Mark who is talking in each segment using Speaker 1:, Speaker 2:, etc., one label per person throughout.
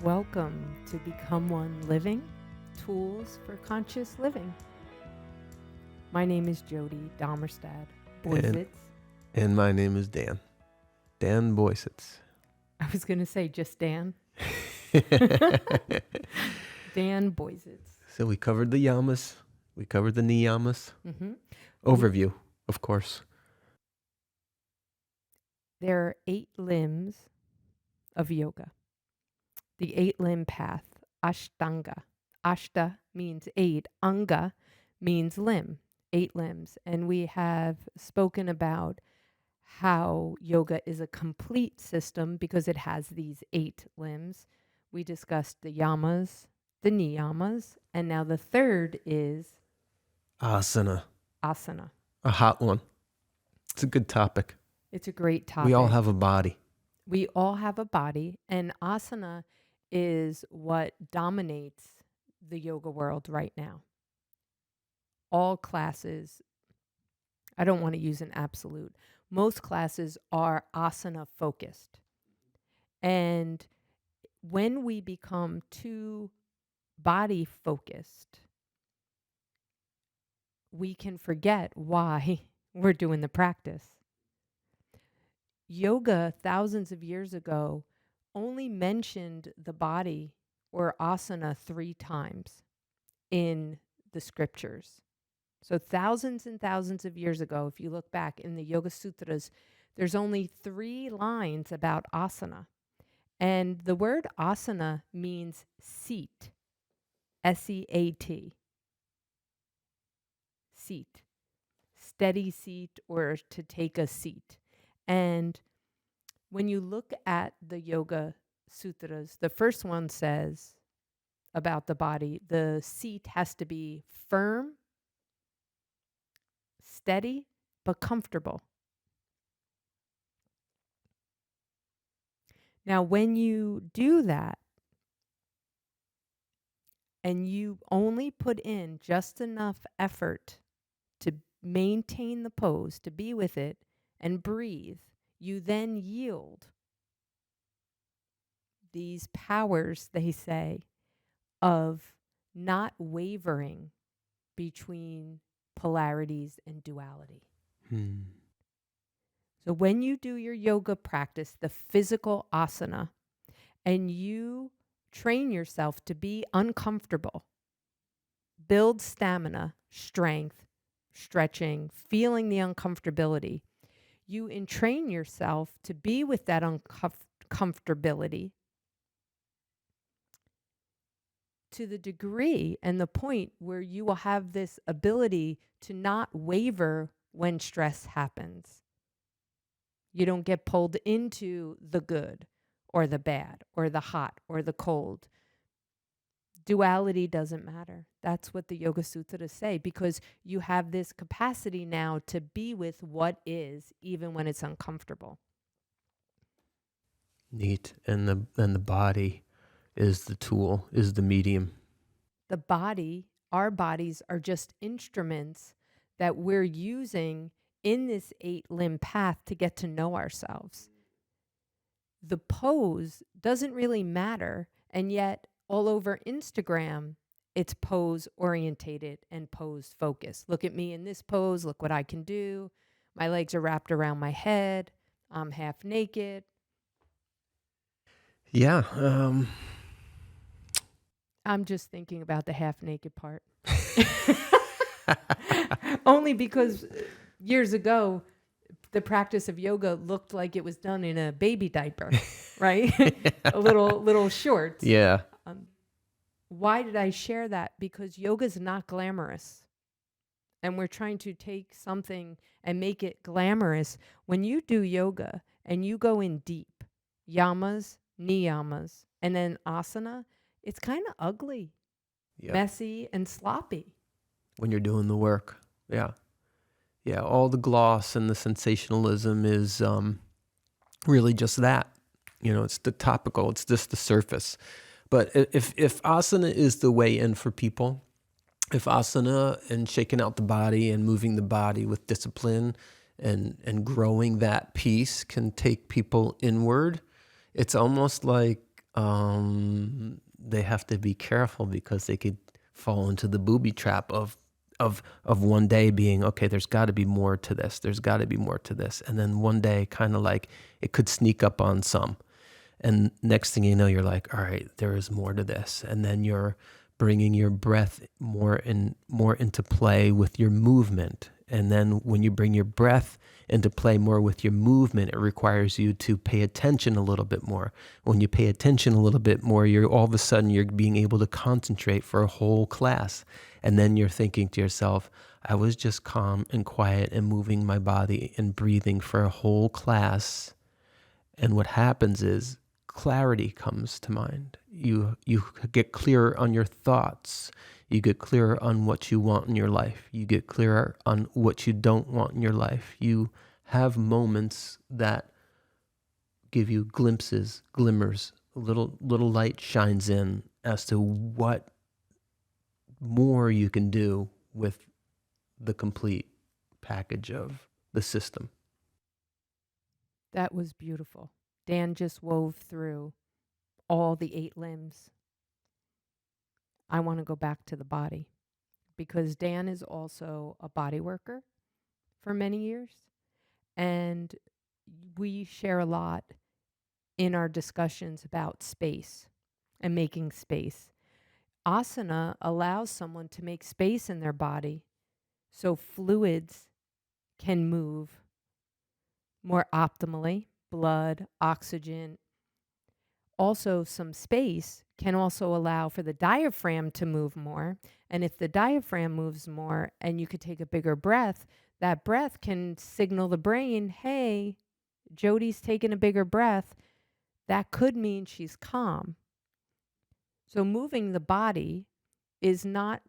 Speaker 1: Welcome to Become One Living, Tools for Conscious Living. My name is Jody Dommerstad Boysitz.
Speaker 2: And my name is Dan. Dan Boysitz.
Speaker 1: I was going to say just Dan. Dan Boysitz.
Speaker 2: So we covered the yamas. We covered the niyamas.
Speaker 1: Mm-hmm.
Speaker 2: Overview, of course.
Speaker 1: There are 8 limbs of yoga. The 8-limb path, Ashtanga. Ashta means 8. Anga means limb, 8 limbs. And we have spoken about how yoga is a complete system because it has these 8 limbs. We discussed the yamas, the niyamas, and now the third is
Speaker 2: Asana.
Speaker 1: asana.
Speaker 2: A hot one. It's a good topic.
Speaker 1: It's a great topic.
Speaker 2: We all have a body.
Speaker 1: We all have a body, and asana is what dominates the yoga world right now. All classes, I don't want to use an absolute, most classes are asana focused. And when we become too body focused, we can forget why we're doing the practice. Yoga, thousands of years ago, only mentioned the body or asana 3 times in the scriptures. So thousands and thousands of years ago, if you look back in the Yoga Sutras, there's only 3 lines about asana. And the word asana means seat, S-E-A-T, seat, steady seat or to take a seat. And when you look at the Yoga Sutras, the first one says about the body, the seat has to be firm, steady, but comfortable. Now, when you do that, and you only put in just enough effort to maintain the pose, to be with it, and breathe, you then yield these powers, they say, of not wavering between polarities and duality. So when you do your yoga practice, the physical asana, and you train yourself to be uncomfortable, build stamina, strength, stretching, feeling the uncomfortability, you entrain yourself to be with that uncomfortability to the degree and the point where you will have this ability to not waver when stress happens. You don't get pulled into the good or the bad or the hot or the cold. Duality doesn't matter. That's what the Yoga Sutras say, because you have this capacity now to be with what is, even when it's uncomfortable.
Speaker 2: Neat. And the body is the tool, is the medium.
Speaker 1: The body, our bodies are just instruments that we're using in this 8-limb path to get to know ourselves. The pose doesn't really matter, and yet all over Instagram, it's pose orientated and pose focused. Look at me in this pose. Look what I can do. My legs are wrapped around my head. I'm half naked.
Speaker 2: Yeah.
Speaker 1: I'm just thinking about the half naked part. Only because years ago, the practice of yoga looked like it was done in a baby diaper, right? A little short.
Speaker 2: Yeah.
Speaker 1: Why did I share that? Because yoga is not glamorous. And we're trying to take something and make it glamorous. When you do yoga and you go in deep, yamas, niyamas, and then asana, it's kind of ugly, messy, and sloppy.
Speaker 2: When you're doing the work. Yeah. Yeah, all the gloss and the sensationalism is really just that. You know, it's the topical, it's just the surface. But if asana is the way in for people, if asana and shaking out the body and moving the body with discipline and growing that piece can take people inward, it's almost like They have to be careful because they could fall into the booby trap of one day being, okay, there's got to be more to this. There's got to be more to this. And then one day kind of like it could sneak up on some. And next thing you know, you're like, all right, there is more to this. And then you're bringing your breath more into play with your movement. And then when you bring your breath into play more with your movement, it requires you to pay attention a little bit more. When you pay attention a little bit more, you're all of a sudden you're being able to concentrate for a whole class. And then you're thinking to yourself, I was just calm and quiet and moving my body and breathing for a whole class. And what happens is clarity comes to mind. You get clearer on your thoughts. You get clearer on what you want in your life. You get clearer on what you don't want in your life. You have moments that give you glimpses, glimmers, little light shines in as to what more you can do with the complete package of the system.
Speaker 1: That was beautiful. Dan just wove through all the 8 limbs. I want to go back to the body because Dan is also a body worker for many years. And we share a lot in our discussions about space and making space. Asana allows someone to make space in their body so fluids can move more optimally, blood, oxygen. Also, some space can also allow for the diaphragm to move more. And if the diaphragm moves more and you could take a bigger breath, that breath can signal the brain, hey, Jody's taking a bigger breath. That could mean she's calm. So moving the body is not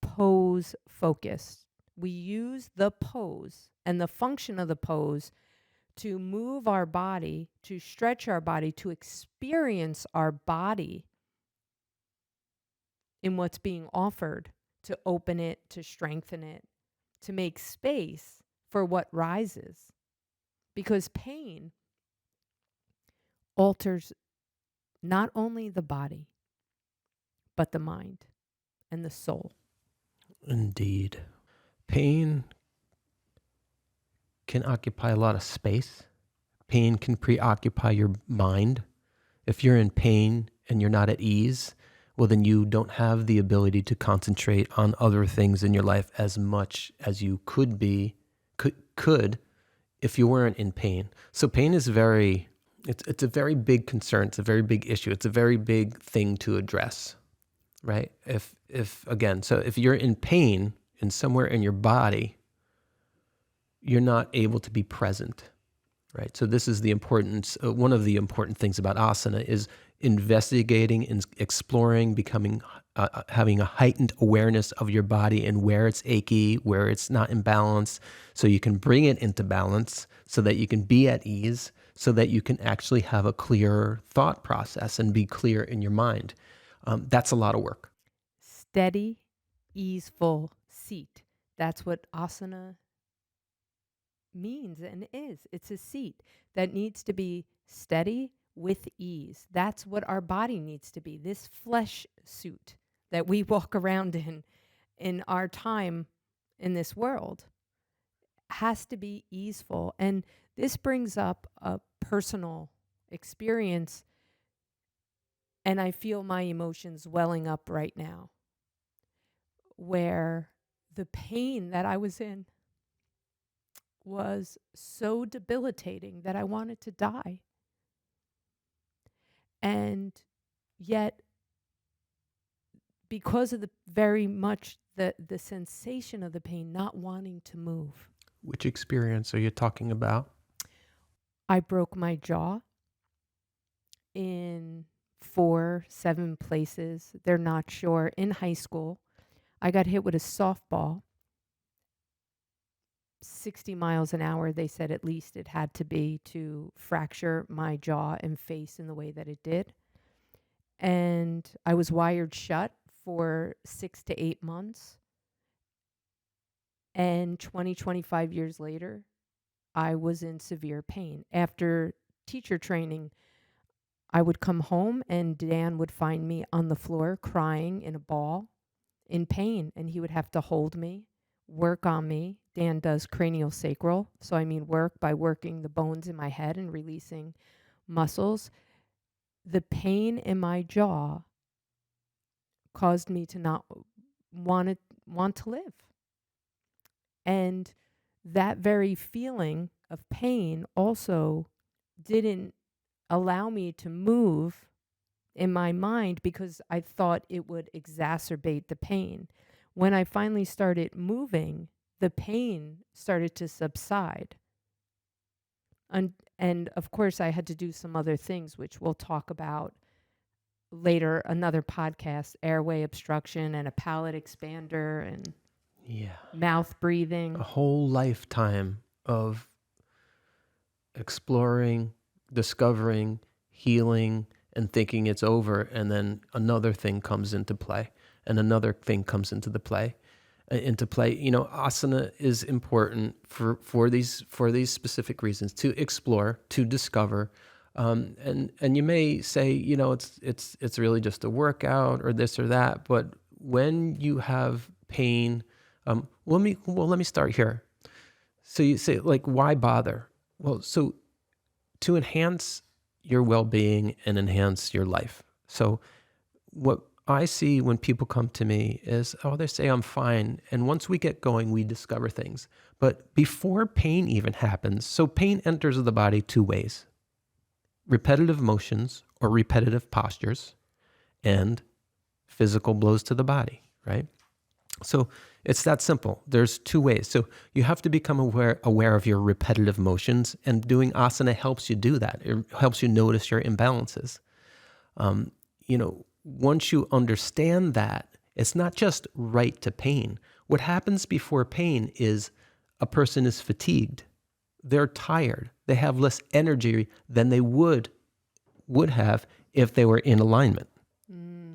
Speaker 1: pose focused. We use the pose and the function of the pose to move our body, to stretch our body, to experience our body in what's being offered, to open it, to strengthen it, to make space for what rises. Because pain alters not only the body, but the mind and the soul.
Speaker 2: Indeed. Pain can occupy a lot of space. Pain can preoccupy your mind. If you're in pain and you're not at ease, well, then you don't have the ability to concentrate on other things in your life as much as you could if you weren't in pain. So pain is it's a very big concern. It's a very big issue. It's a very big thing to address, right? If you're in pain and somewhere in your body, you're not able to be present, right? So this is the importance. One of the important things about asana is investigating and exploring, having a heightened awareness of your body and where it's achy, where it's not in balance, so you can bring it into balance, so that you can be at ease, so that you can actually have a clear thought process and be clear in your mind. That's a lot of work.
Speaker 1: Steady, easeful seat. That's what asana means and is. It's a seat that needs to be steady with ease. That's what our body needs to be. This flesh suit that we walk around in our time in this world has to be easeful. And this brings up a personal experience, and I feel my emotions welling up right now, where the pain that I was in was so debilitating that I wanted to die. And yet, because of the very much the sensation of the pain, not wanting to move,
Speaker 2: Which experience are you talking about?
Speaker 1: I broke my jaw in 7 places. They're not sure. In high school, I got hit with a softball, 60 miles an hour. They said at least it had to be to fracture my jaw and face in the way that it did. And I was wired shut for 6 to 8 months. And 25 years later, I was in severe pain. After teacher training, I would come home and Dan would find me on the floor crying in a ball in pain, and he would have to hold me, work on me. Dan does cranial sacral, so I mean work by working the bones in my head and releasing muscles. The pain in my jaw caused me to not want to live. And that very feeling of pain also didn't allow me to move in my mind because I thought it would exacerbate the pain. When I finally started moving, the pain started to subside. And of course, I had to do some other things, which we'll talk about later, another podcast, airway obstruction and a palate expander and
Speaker 2: Yeah.
Speaker 1: mouth
Speaker 2: A
Speaker 1: breathing.
Speaker 2: whole lifetime of exploring, discovering, healing, and thinking it's over, and then another thing comes into play, and another thing comes into play. Asana is important for these specific reasons: to explore, to discover. And you may say, it's really just a workout or this or that, but when you have pain, let me start here. So you say, like, why bother? Well, so to enhance your well-being and enhance your life. So what I see when people come to me is, they say I'm fine. And once we get going, we discover things. But before pain even happens, so pain enters the body two ways: repetitive motions or repetitive postures, and physical blows to the body, right? So it's that simple. There's two ways. So you have to become aware of your repetitive motions, and doing asana helps you do that. It helps you notice your imbalances. Once you understand that, it's not just right to pain. What happens before pain is a person is fatigued. They're tired. They have less energy than they would have if they were in alignment,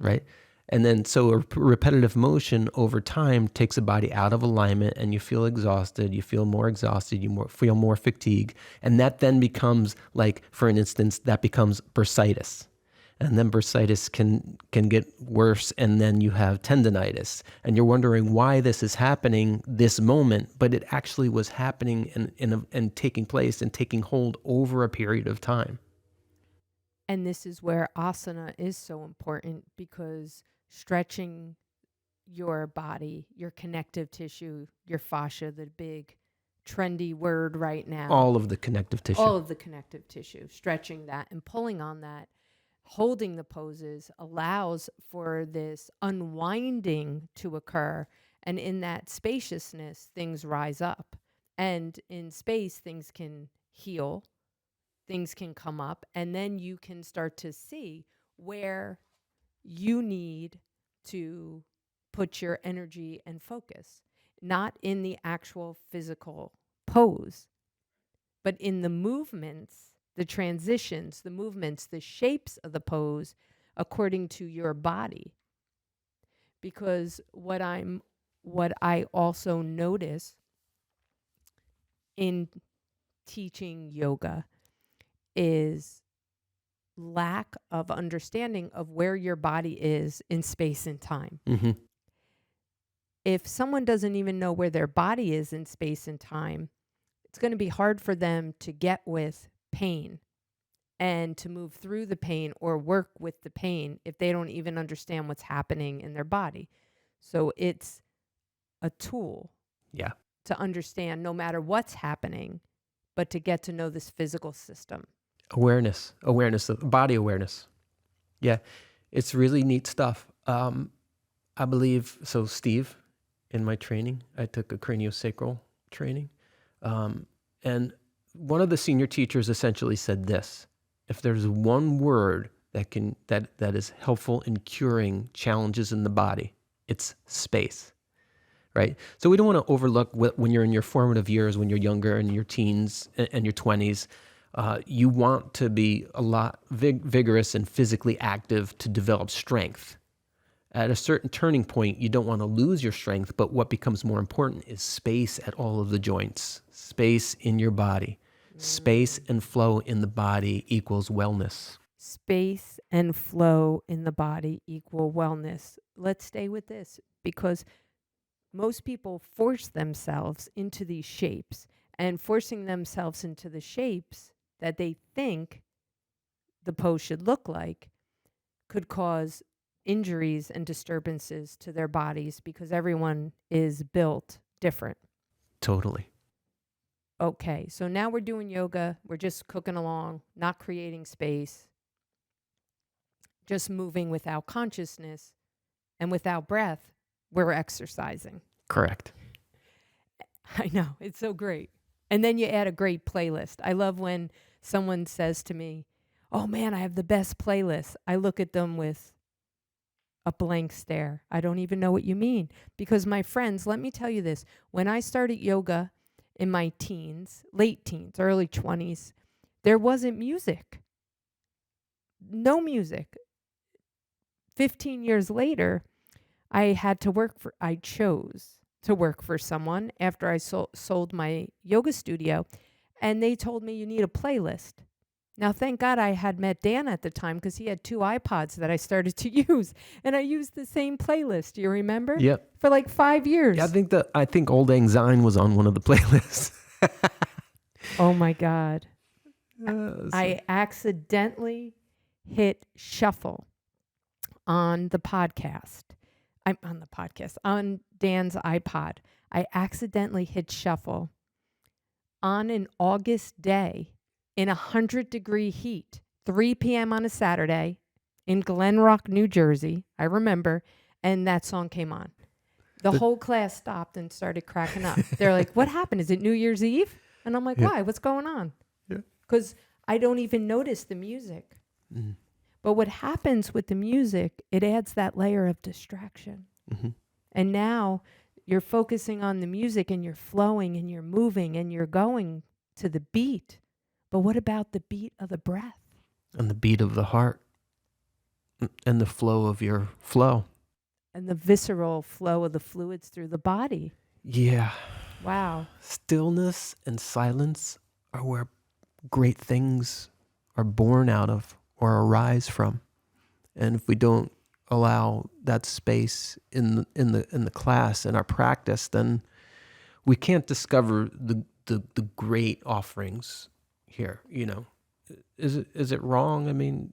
Speaker 2: right? And then so a repetitive motion over time takes the body out of alignment, and you feel exhausted, you feel more exhausted, feel more fatigue. And that then becomes, like, for instance, that becomes bursitis. And then bursitis can get worse, and then you have tendonitis. And you're wondering why this is happening this moment, but it actually was happening and taking place and taking hold over a period of time.
Speaker 1: And this is where asana is so important, because stretching your body, your connective tissue, your fascia, the big trendy word right now,
Speaker 2: All of the connective tissue.
Speaker 1: all of the connective tissue, stretching that and pulling on that, holding the poses allows for this unwinding to occur. And in that spaciousness, things rise up. And in space, things can heal, things can come up, and then you can start to see where you need to put your energy and focus, not in the actual physical pose, but in the movements, the transitions, the movements, the shapes of the pose according to your body. Because what I also notice in teaching yoga is lack of understanding of where your body is in space and time.
Speaker 2: Mm-hmm.
Speaker 1: If someone doesn't even know where their body is in space and time, it's going to be hard for them to get with pain and to move through the pain or work with the pain if they don't even understand what's happening in their body. So it's a tool,
Speaker 2: Yeah.
Speaker 1: to understand no matter what's happening, but to get to know this physical system.
Speaker 2: Awareness, body awareness. Yeah, it's really neat stuff. I believe, so Steve, in my training, I took a craniosacral training. And one of the senior teachers essentially said this: if there's one word that is helpful in curing challenges in the body, it's space. Right? So we don't want to overlook when you're in your formative years, when you're younger, in your teens and your 20s. You want to be a lot vigorous and physically active to develop strength. At a certain turning point, you don't want to lose your strength, but what becomes more important is space at all of the joints, space in your body. Space and flow in the body equals wellness.
Speaker 1: Space and flow in the body equal wellness. Let's stay with this because most people force themselves into these shapes, and forcing themselves into the shapes that they think the pose should look like could cause injuries and disturbances to their bodies because everyone is built different.
Speaker 2: Totally.
Speaker 1: Okay, so now we're doing yoga. We're just cooking along, not creating space, just moving without consciousness and without breath. We're exercising.
Speaker 2: Correct.
Speaker 1: I know, it's so great. And then you add a great playlist. I love when someone says to me, "Oh man, I have the best playlist." I look at them with a blank stare. I don't even know what you mean. Because my friends, let me tell you this. When I started yoga in my teens, late teens, early 20s, there wasn't music. No music. 15 years later, I chose to work for someone after I sold my yoga studio. And they told me you need a playlist. Now, thank God I had met Dan at the time because he had 2 iPods that I started to use. And I used the same playlist. Do you remember?
Speaker 2: Yep.
Speaker 1: For like 5
Speaker 2: Yeah,
Speaker 1: years.
Speaker 2: I think Old Lang Syne was on one of the playlists.
Speaker 1: Oh my God.
Speaker 2: So-
Speaker 1: I accidentally hit shuffle on the podcast. I'm on the podcast, on Dan's iPod. I accidentally hit shuffle on an August day in 100-degree heat, 3 p.m. on a Saturday in Glen Rock, New Jersey. I remember. And that song came on. The whole class stopped and started cracking up. They're like, "What happened? Is it New Year's Eve?" And I'm like,
Speaker 2: Yeah.
Speaker 1: "Why? What's going on?"
Speaker 2: Yeah.
Speaker 1: Because I don't even notice the music.
Speaker 2: Mm-hmm.
Speaker 1: But what happens with the music, it adds that layer of distraction.
Speaker 2: Mm-hmm.
Speaker 1: And now you're focusing on the music and you're flowing and you're moving and you're going to the beat. But what about the beat of the breath?
Speaker 2: And the beat of the heart and the flow of your flow.
Speaker 1: And the visceral flow of the fluids through the body.
Speaker 2: Yeah.
Speaker 1: Wow.
Speaker 2: Stillness and silence are where great things are born out of or arise from. And if we don't allow that space in the class and our practice, then we can't discover the great offerings here. You know, is it wrong? I mean,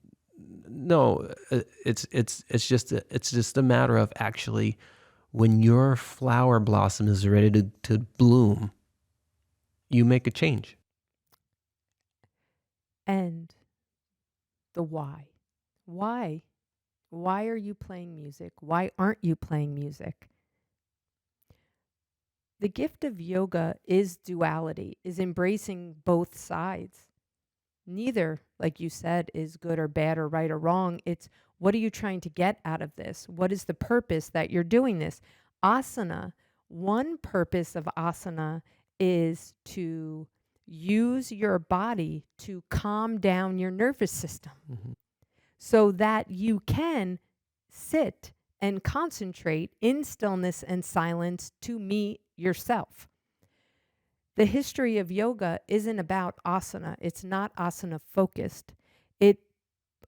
Speaker 2: no. It's just a matter of actually, when your flower blossom is ready to bloom, you make a change.
Speaker 1: And the why. Why? Why are you playing music? Why aren't you playing music? The gift of yoga is duality, is embracing both sides. Neither, like you said, is good or bad or right or wrong. It's what are you trying to get out of this? What is the purpose that you're doing this? Asana, one purpose of asana is to use your body to calm down your nervous system
Speaker 2: Mm-hmm.
Speaker 1: so that you can sit and concentrate in stillness and silence to meet yourself. The history of yoga isn't about asana. It's not asana focused. It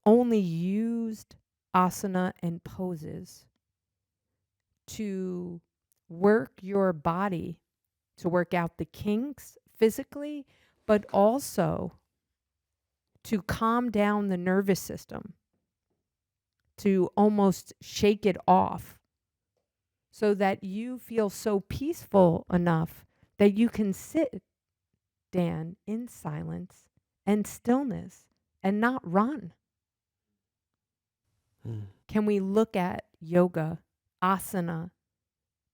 Speaker 1: only used asana and poses to work your body, to work out the kinks physically, but also to calm down the nervous system, to almost shake it off so that you feel so peaceful enough that you can sit, Dan, in silence and stillness and not run.
Speaker 2: Mm.
Speaker 1: Can we look at yoga, asana,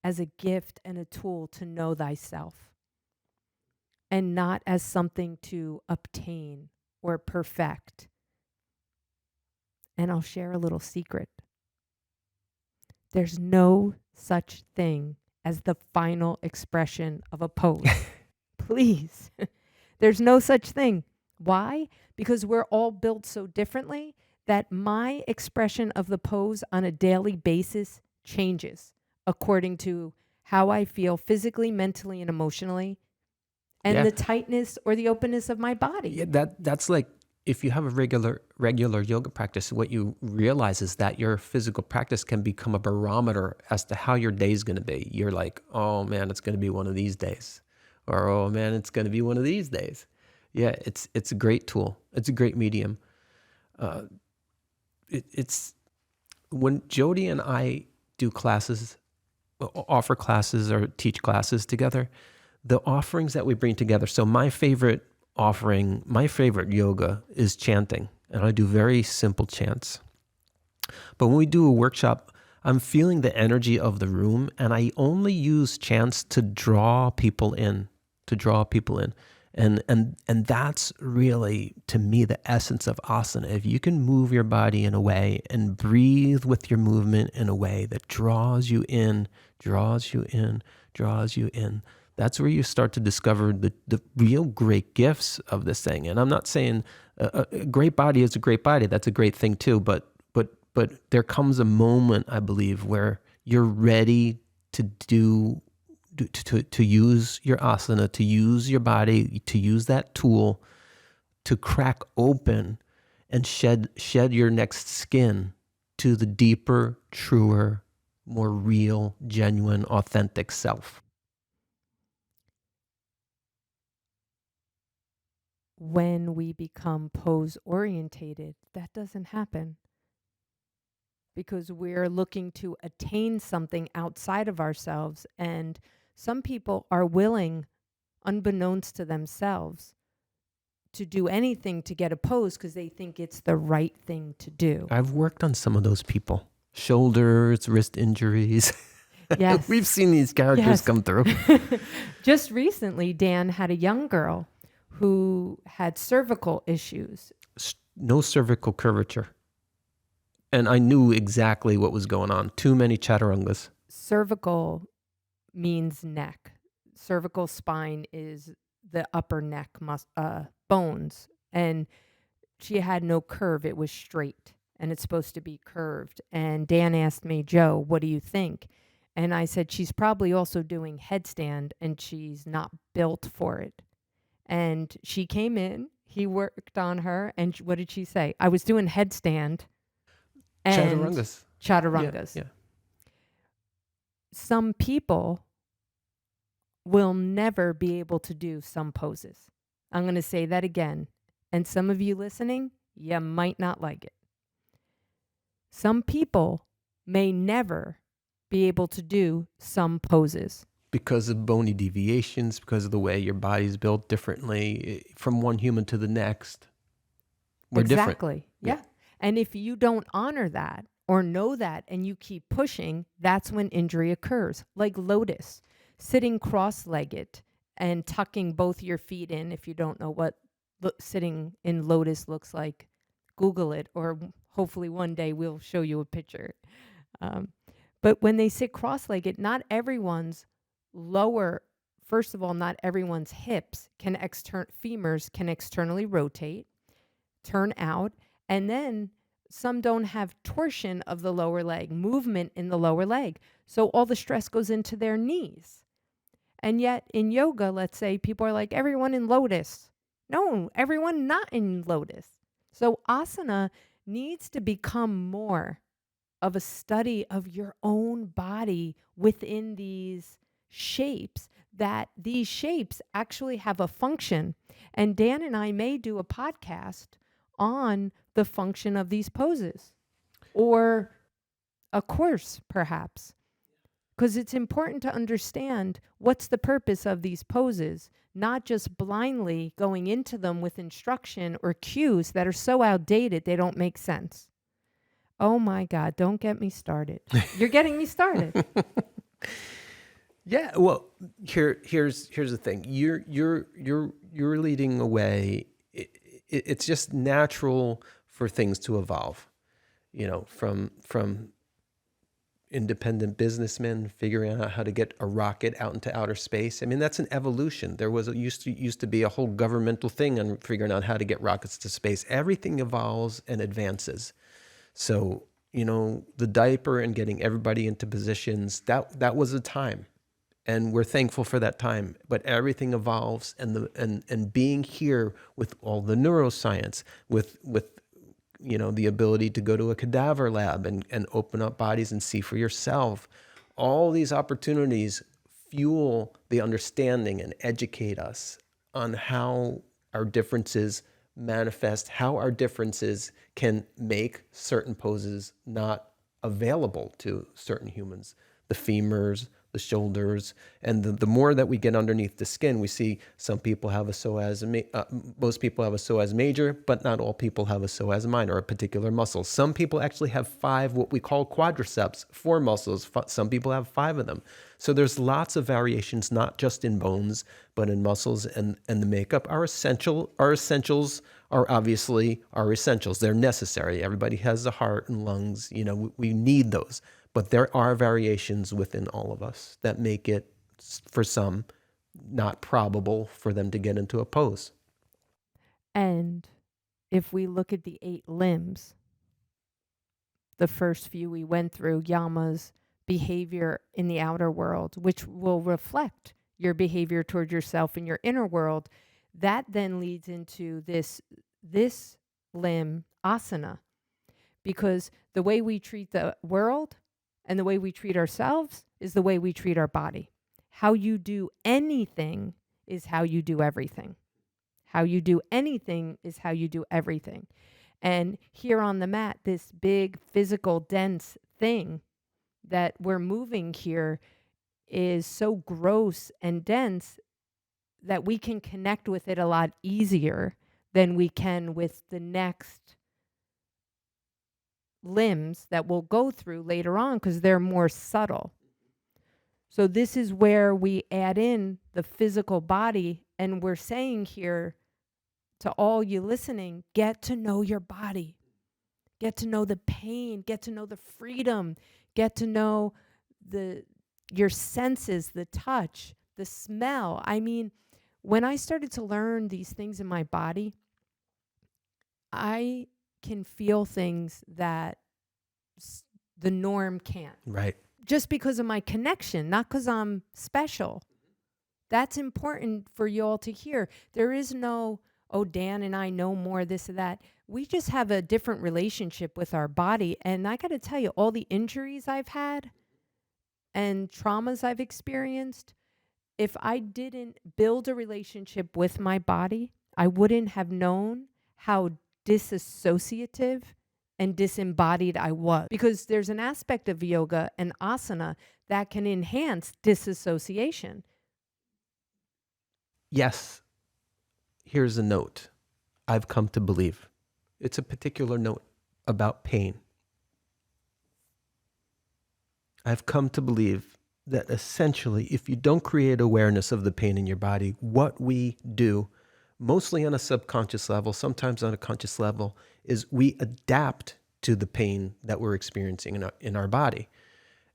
Speaker 1: as a gift and a tool to know thyself and not as something to obtain or perfect? And I'll share a little secret. There's no such thing as the final expression of a pose. Please. There's no such thing. Why? Because we're all built so differently that my expression of the pose on a daily basis changes according to how I feel physically, mentally, and emotionally, and
Speaker 2: Yeah.
Speaker 1: the tightness or the openness of my body.
Speaker 2: Yeah, that's like if you have a regular yoga practice, what you realize is that your physical practice can become a barometer as to how your day is going to be. You're like, oh man, it's going to be one of these days, or oh man, it's going to be one of these days. Yeah, it's a great tool. It's a great medium. It's when Jody and I do classes, offer classes or teach classes together, the offerings that we bring together. So my favorite offering, my favorite yoga is chanting, and I do very simple chants. But when we do a workshop, I'm feeling the energy of the room, and I only use chants to draw people in, And that's really, to me, the essence of asana. If you can move your body in a way and breathe with your movement in a way that draws you in, that's where you start to discover the real great gifts of this thing. And I'm not saying a great body is a great body. That's a great thing too. But there comes a moment, I believe, where you're ready to use your asana, to use your body, to use that tool to crack open and shed your next skin to the deeper, truer, more real, genuine, authentic self.
Speaker 1: When we become pose orientated, that doesn't happen because we're looking to attain something outside of ourselves. And some people are willing, unbeknownst to themselves, to do anything to get a pose because they think it's the right thing to do.
Speaker 2: I've worked on some of those people. Shoulders, wrist injuries.
Speaker 1: Yes.
Speaker 2: We've seen these characters come through.
Speaker 1: Just recently, Dan had a young girl who had cervical issues.
Speaker 2: No cervical curvature. And I knew exactly what was going on. Too many chaturangas.
Speaker 1: Cervical means neck. Cervical spine is the upper neck bones. And she had no curve. It was straight. And it's supposed to be curved. And Dan asked me, Joe, what do you think? And I said, she's probably also doing headstand and she's not built for it. And she came in, he worked on her, and what did she say? I was doing headstand and chaturangas.
Speaker 2: Yeah.
Speaker 1: Some people will never be able to do some poses. I'm going to say that again. And some of you listening, you might not like it. Some people may never be able to do some poses.
Speaker 2: Because of bony deviations, because of the way your body's built differently from one human to the next. We're
Speaker 1: exactly.
Speaker 2: different.
Speaker 1: Yeah. And if you don't honor that or know that and you keep pushing, that's when injury occurs. Like lotus, sitting cross-legged and tucking both your feet in. If you don't know what sitting in lotus looks like, Google it, or hopefully one day we'll show you a picture. But when they sit cross-legged, not everyone's first of all, not everyone's hips femurs can externally rotate, turn out, and then some don't have torsion of the lower leg, movement in the lower leg. So all the stress goes into their knees. And yet in yoga, let's say people are like, everyone in lotus. No, everyone not in lotus. So asana needs to become more of a study of your own body within these shapes, that these shapes actually have a function. And Dan and I may do a podcast on the function of these poses, or a course perhaps, because it's important to understand what's the purpose of these poses, not just blindly going into them with instruction or cues that are so outdated they don't make sense. Oh my God, don't get me started. You're getting me started.
Speaker 2: Yeah, well, here's the thing. You're leading away. It's just natural for things to evolve. From independent businessmen figuring out how to get a rocket out into outer space. I mean, that's an evolution. There was used to be a whole governmental thing on figuring out how to get rockets to space. Everything evolves and advances. So, the diaper and getting everybody into positions, that was a time. and we're thankful for that time. But everything evolves, and being here with all the neuroscience, with the ability to go to a cadaver lab and open up bodies and see for yourself, all these opportunities fuel the understanding and educate us on how our differences manifest, how our differences can make certain poses not available to certain humans. The femurs, the shoulders, and the more that we get underneath the skin, we see some people have a psoas, most people have a psoas major, but not all people have a psoas minor, a particular muscle. Some people actually have 5, what we call quadriceps, 4 muscles. Some people have 5 of them. So there's lots of variations, not just in bones, but in muscles and the makeup. Our essentials are obviously our essentials. They're necessary. Everybody has a heart and lungs. We need those. But there are variations within all of us that make it, for some, not probable for them to get into a pose.
Speaker 1: And if we look at the 8 limbs, the first few we went through, Yama's behavior in the outer world, which will reflect your behavior toward yourself in your inner world, that then leads into this limb, asana, because the way we treat the world and the way we treat ourselves is the way we treat our body. How you do anything is how you do everything. How you do anything is how you do everything. And here on the mat, this big physical dense thing that we're moving here is so gross and dense that we can connect with it a lot easier than we can with the next limbs that we'll go through later on, because they're more subtle. So this is where we add in the physical body, and we're saying here to all you listening, get to know your body. Get to know the pain, get to know the freedom, get to know your senses, the touch, the smell. I mean, when I started to learn these things in my body, I can feel things that the norm can't.
Speaker 2: Right.
Speaker 1: Just because of my connection, not because I'm special. That's important for you all to hear. There is no, oh, Dan and I know more, this or that. We just have a different relationship with our body. And I got to tell you, all the injuries I've had and traumas I've experienced, if I didn't build a relationship with my body, I wouldn't have known how disassociative and disembodied I was. Because there's an aspect of yoga and asana that can enhance disassociation.
Speaker 2: Yes. Here's a note I've come to believe. It's a particular note about pain. I've come to believe that essentially, if you don't create awareness of the pain in your body, what we do, mostly on a subconscious level, sometimes on a conscious level, is we adapt to the pain that we're experiencing in our body.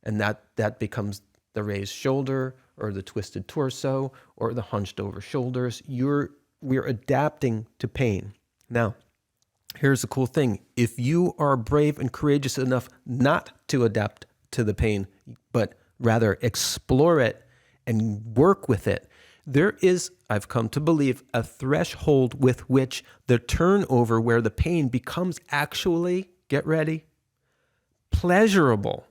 Speaker 2: And that becomes the raised shoulder or the twisted torso or the hunched over shoulders. We're adapting to pain. Now, here's the cool thing. If you are brave and courageous enough not to adapt to the pain, but rather explore it and work with it, there is, I've come to believe, a threshold with which the turnover where the pain becomes actually, get ready, pleasurable.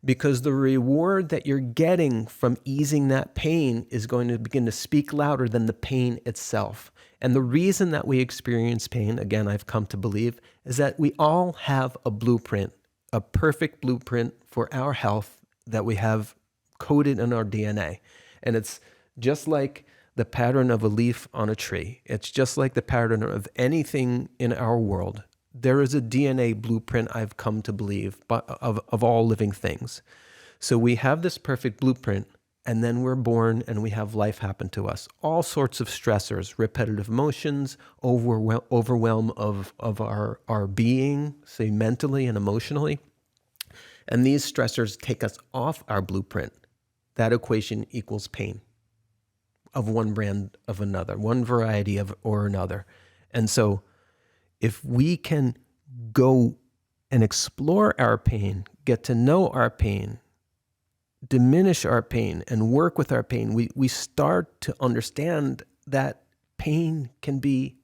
Speaker 2: Because the reward that you're getting from easing that pain is going to begin to speak louder than the pain itself. And the reason that we experience pain, again, I've come to believe, is that we all have a blueprint, a perfect blueprint for our health that we have coded in our DNA. And it's just like the pattern of a leaf on a tree. It's just like the pattern of anything in our world. There is a DNA blueprint, I've come to believe, of all living things. So we have this perfect blueprint, and then we're born and we have life happen to us. All sorts of stressors, repetitive motions, overwhelm of our being, say mentally and emotionally. And these stressors take us off our blueprint. That equation equals pain of one brand of another, one variety of or another. And so if we can go and explore our pain, get to know our pain, diminish our pain and work with our pain, we start to understand that pain can be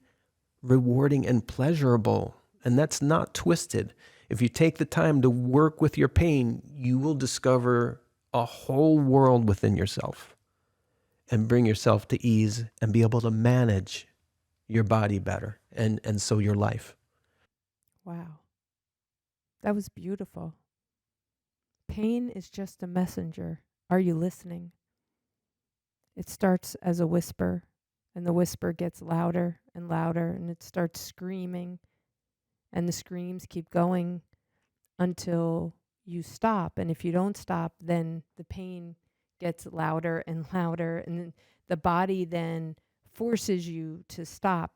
Speaker 2: rewarding and pleasurable, and that's not twisted. If you take the time to work with your pain, you will discover a whole world within yourself and bring yourself to ease and be able to manage your body better and so your life.
Speaker 1: Wow. That was beautiful. Pain is just a messenger. Are you listening? It starts as a whisper, and the whisper gets louder and louder, and it starts screaming, and the screams keep going until you stop. And if you don't stop, then the pain gets louder and louder, and then the body then forces you to stop.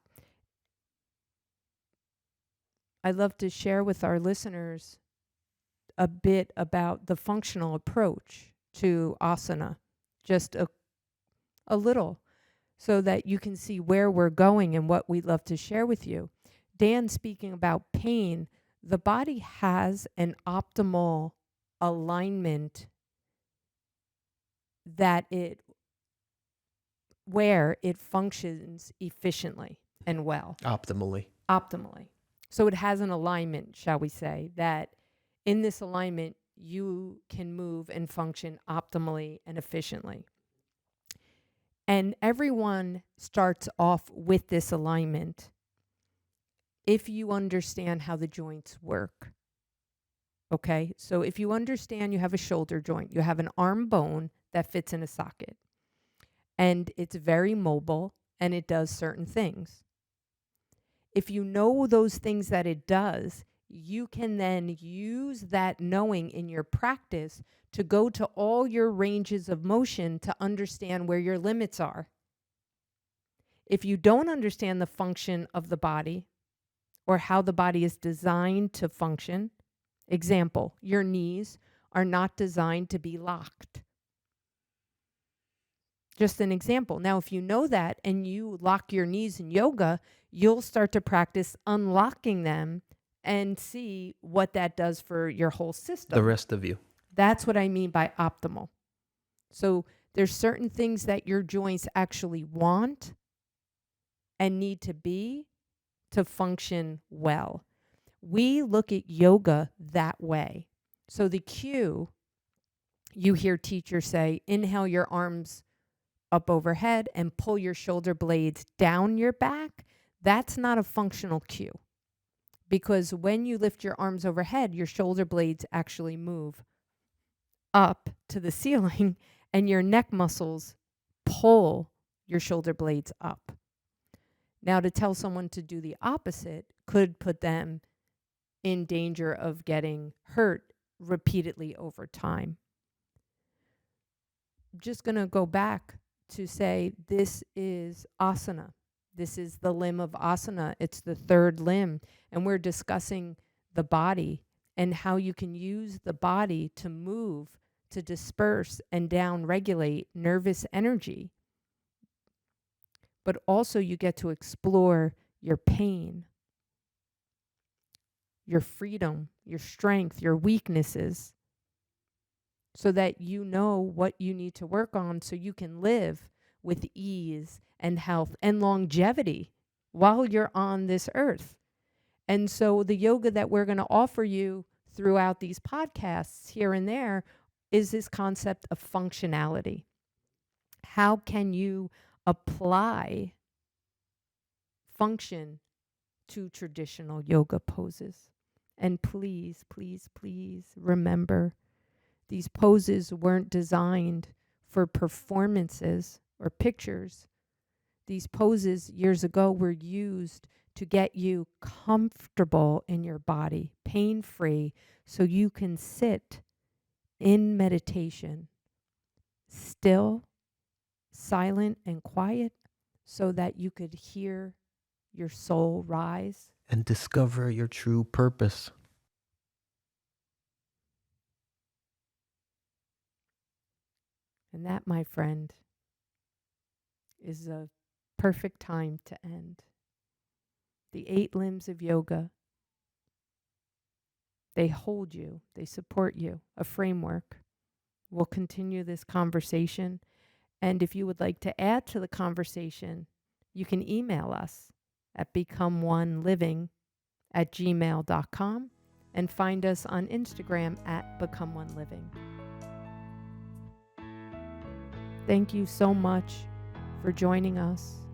Speaker 1: I'd love to share with our listeners a bit about the functional approach to asana, just a little, so that you can see where we're going and what we'd love to share with you. Dan, speaking about pain, the body has an optimal alignment that it where it functions efficiently and well. Optimally. So it has an alignment, shall we say, that in this alignment you can move and function optimally and efficiently. And everyone starts off with this alignment if you understand how the joints work. Okay, so if you understand you have a shoulder joint, you have an arm bone that fits in a socket, and it's very mobile and it does certain things. If you know those things that it does, you can then use that knowing in your practice to go to all your ranges of motion to understand where your limits are. If you don't understand the function of the body or how the body is designed to function, example, your knees are not designed to be locked. Just an example. Now, if you know that and you lock your knees in yoga, you'll start to practice unlocking them and see what that does for your whole system.
Speaker 2: The rest of you.
Speaker 1: That's what I mean by optimal. So there's certain things that your joints actually want and need to be to function well. We look at yoga that way. So the cue, you hear teachers say, inhale your arms up overhead and pull your shoulder blades down your back. That's not a functional cue, because when you lift your arms overhead, your shoulder blades actually move up to the ceiling and your neck muscles pull your shoulder blades up. Now, to tell someone to do the opposite could put them in danger of getting hurt repeatedly over time. I'm just going to go back to say this is asana. This is the limb of asana. It's the third limb. And we're discussing the body and how you can use the body to move, to disperse and down regulate nervous energy. But also you get to explore your pain, your freedom, your strength, your weaknesses, so that you know what you need to work on so you can live with ease and health and longevity while you're on this earth. And so the yoga that we're going to offer you throughout these podcasts here and there is this concept of functionality. How can you apply function to traditional yoga poses? And please, please, please remember, these poses weren't designed for performances or pictures. These poses years ago were used to get you comfortable in your body, pain-free, so you can sit in meditation, still, silent, and quiet, so that you could hear your soul rise
Speaker 2: and discover your true purpose.
Speaker 1: And that, my friend, is a perfect time to end. The 8 limbs of yoga, they hold you, they support you, a framework. We'll continue this conversation. And if you would like to add to the conversation, you can email us at becomeoneliving@gmail.com and find us on Instagram at becomeoneliving. Thank you so much for joining us.